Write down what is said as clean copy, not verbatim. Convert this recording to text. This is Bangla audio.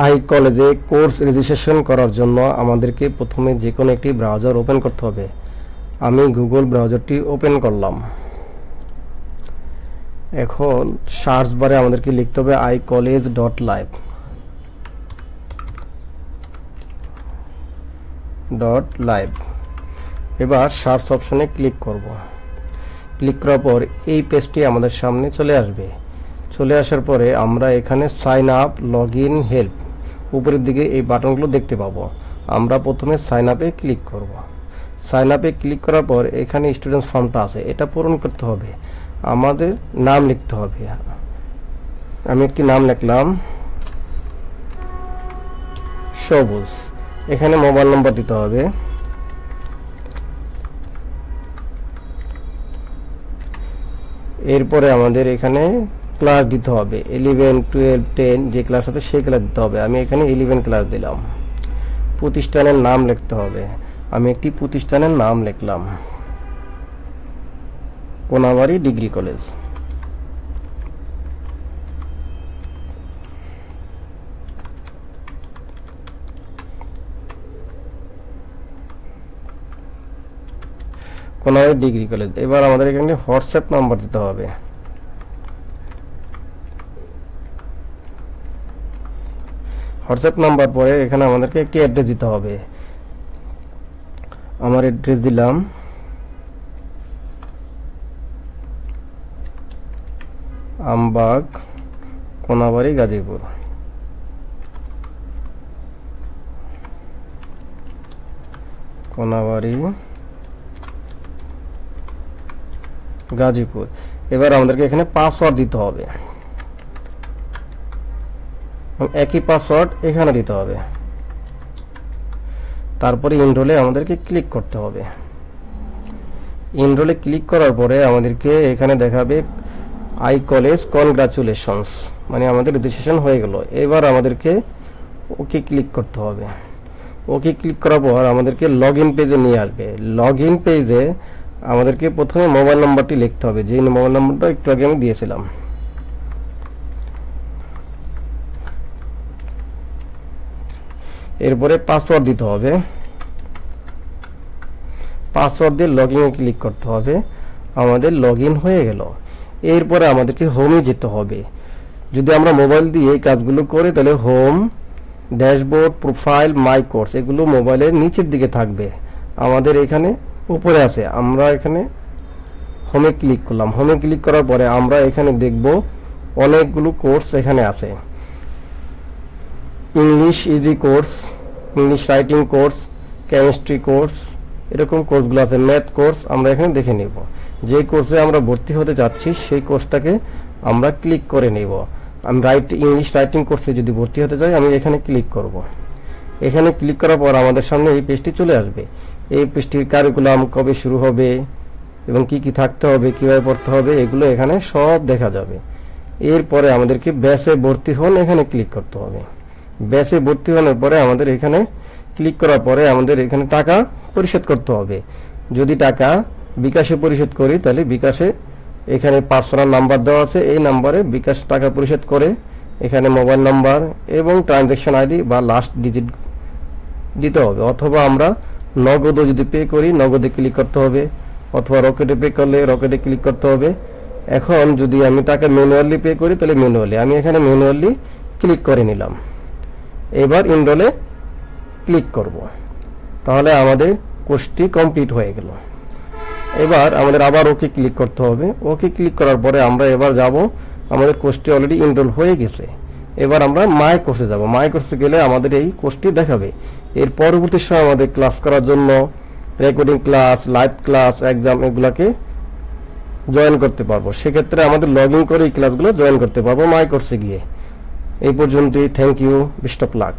আই কলেজে কোর্স রেজিস্ট্রেশন করার জন্য আমাদেরকে প্রথমে যে কোনো একটি ব্রাউজার ওপেন করতে হবে। আমি গুগল ব্রাউজারটি ওপেন করলাম। এখন সার্চ বারে আমাদেরকে লিখতে হবে icollege.live। এবার সার্চ অপশনে ক্লিক করব। ক্লিক করার পর এই পেজটি আমাদের সামনে চলে আসবে। চলে আসার পরে আমরা এখানে sign up, log in, help উপরের দিকে এই বাটনগুলো দেখতে পাবো। আমরা প্রথমে সাইন আপে ক্লিক করব। সাইন আপে ক্লিক করার পর এখানে স্টুডেন্ট ফর্মটা আছে, এটা পূরণ করতে হবে। আমাদের নাম লিখতে হবে। আমি একটি নাম লিখলাম সবুজ। এখানে মোবাইল নম্বর দিতে হবে। এরপরে আমাদের এখানে ক্লাস দিতে হবে, 11, 12, 10 যে ক্লাস আছে সেই ক্লাস দিতে হবে। আমি এখানে 11 ক্লাস দিলাম। প্রতিষ্ঠানের নাম লিখতে হবে। আমি একটি প্রতিষ্ঠানের নাম লিখলাম Konabari degree college. Konabari degree college. এবার আমাদের এখানে হোয়াটসঅ্যাপ নাম্বার দিতে হবে। হোয়াটসঅ্যাপ নাম্বার পরে এখানে আমাদেরকে একটি অ্যাড্রেস দিতে হবে। আমার অ্যাড্রেস দিলাম আমবাগ, কোনাবাড়ি, গাজীপুর। কোনাবাড়ি, গাজীপুর। এবার আমাদেরকে এখানে পাসওয়ার্ড দিতে হবে। একই পাসওয়ার্ড এখানে দিতে হবে। তারপরে এনরোলে আমাদেরকে ক্লিক করতে হবে। এনরোলে ক্লিক করার পরে আমাদেরকে এখানে দেখাবে আই কলেজ কনগ্রাচুলেশনস, মানে আমাদের রেজিস্ট্রেশন হয়ে গেল। এবার আমাদেরকে ওকে ক্লিক করতে হবে। ওকে ক্লিক করার পর আমাদেরকে লগ ইন পেজে নিয়ে আসবে। লগ ইন পেজে আমাদেরকে প্রথমে মোবাইল নাম্বারটি লিখতে হবে, যে মোবাইল নাম্বারটা একটু আগে আমি দিয়েছিলাম। এরপরে পাসওয়ার্ড দিতে হবে। পাসওয়ার্ড দিয়ে লগ ইনে ক্লিক করতে হবে। আমাদের লগ ইন হয়ে গেল। এরপরে আমাদেরকে হোমে যেতে হবে। যদি আমরা মোবাইল দিয়ে এই কাজগুলো করি তাহলে হোম, ড্যাশবোর্ড, প্রোফাইল, মাই কোর্স এগুলো মোবাইলের নিচের দিকে থাকবে। আমাদের এখানে উপরে আছে। আমরা এখানে হোমে ক্লিক করলাম। হোমে ক্লিক করার পরে আমরা এখানে দেখব অনেকগুলো কোর্স এখানে আছে। English easy course, English writing course, chemistry course, এরকম কোর্সগুলো আছে। ম্যাথ কোর্স আমরা এখানে দেখে নেব। যে কোর্সে আমরা ভর্তি হতে যাচ্ছি সেই কোর্সটাকে আমরা ক্লিক করে নেব। আমি ইংলিশ রাইটিং কোর্সে যদি ভর্তি হতে চাই আমি এখানে ক্লিক করব। এখানে ক্লিক করার পর আমাদের সামনে এই পেজটি চলে আসবে। এই পেজটির কারিকুলাম, কবে শুরু হবে এবং কি কি থাকতে হবে, কিভাবে পড়তে হবে, এগুলো এখানে সব দেখা যাবে। এরপরে আমাদেরকে ব্যাচে ভর্তি হন এখানে ক্লিক করতে হবে। ব্যাচে ভর্তি হওয়ার পরে আমাদের এখানে ক্লিক করার পরে আমাদের এখানে টাকা পরিশোধ করতে হবে। যদি টাকা বিকাশে পরিশোধ করি তাহলে বিকাশে এখানে পার্সোনাল নাম্বার দেওয়া আছে, এই নাম্বারে বিকাশ টাকা পরিশোধ করে এখানে মোবাইল নাম্বার এবং ট্রানজ্যাকশন আইডি বা লাস্ট ডিজিট দিতে হবে। অথবা আমরা নগদও যদি পে করি নগদে ক্লিক করতে হবে, অথবা রকেটে পে করলে রকেটে ক্লিক করতে হবে। এখন যদি আমি টাকা ম্যানুয়ালি পে করি তাহলে ম্যানুয়ালি, আমি এখানে ম্যানুয়ালি ক্লিক করে নিলাম। এবার এনরোলে ক্লিক করব। তাহলে আমাদের কোর্সটি কমপ্লিট হয়ে গেল। এবার আমাদের আবার ওকে ক্লিক করতে হবে। ওকে ক্লিক করার পরে আমরা এবার যাব, আমাদের কোর্সটি অলরেডি এনরোল হয়ে গেছে। এবার আমরা মাই কোর্সে যাব। মাই কোর্সে গেলে আমাদের এই কোর্সটি দেখাবে। এর পরবর্তী সময় আমাদের ক্লাস করার জন্য recording class, live class, exam এগুলাকে জয়েন করতে পারবো। সেক্ষেত্রে আমাদের লগ ইন করে এই ক্লাসগুলো জয়েন করতে পারবো মাই কোর্সে গিয়ে। এই পর্যন্তই। Thank you, best of lakh.